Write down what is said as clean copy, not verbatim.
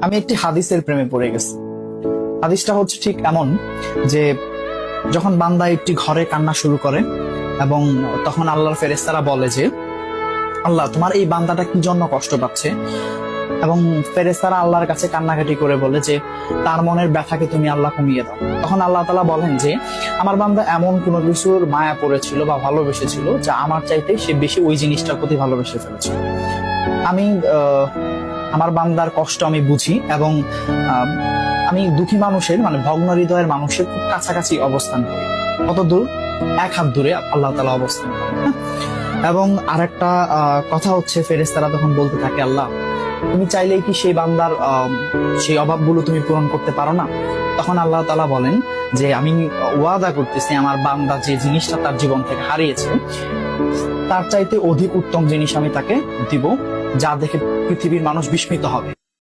আমি একটি হাদিসের প্রেমে পড়ে গেছি। হাদিসটা হচ্ছে ঠিক এমন যে যখন বান্দা একটি ঘরে কান্না শুরু করে এবং তখন আল্লাহর ফেরেশতারা বলে যে আল্লাহ, তোমার এই বান্দাটা কি জন্য কষ্ট পাচ্ছে, এবং ফেরেশতারা আল্লাহর কাছে কান্নাকাটি করে বলে যে তার মনের ব্যথাকে তুমি আল্লাহ কমিয়ে দাও। তখন আল্লাহ তাআলা বলেন যে আমার বান্দা এমন কোনো কিছুর মায়া পড়েছিল বা ভালোবেসেছিল যা আমার চাইতে সে বেশি ওই জিনিসটার প্রতি ভালোবেসে ফেলেছিল। আমি আমার বান্দার কষ্ট আমি বুঝি এবং আহ, আমি দুঃখী মানুষের মানে ভগ্ন হৃদয়ের মানুষের খুব কাছাকাছি অবস্থান করি। কত দূর? এক হাত দূরে আল্লাহ তাআলা অবস্থান করেন। হ্যাঁ? এবং আরেকটা কথা হচ্ছে, ফেরেশতারা তখন বলতে থাকে, আল্লাহ তুমি চাইলেই কি সেই বান্দার সেই অভাবগুলো তুমি পূরণ করতে পারো না? তখন আল্লাহ তাআলা বলেন যে আমি ওয়াদা করতেছি আমার বান্দা যে জিনিসটা তার জীবন থেকে হারিয়েছে তার চাইতে অধিক উত্তম জিনিস আমি তাকে দিব, যা দেখে পৃথিবীর মানুষ বিস্মিত হবে।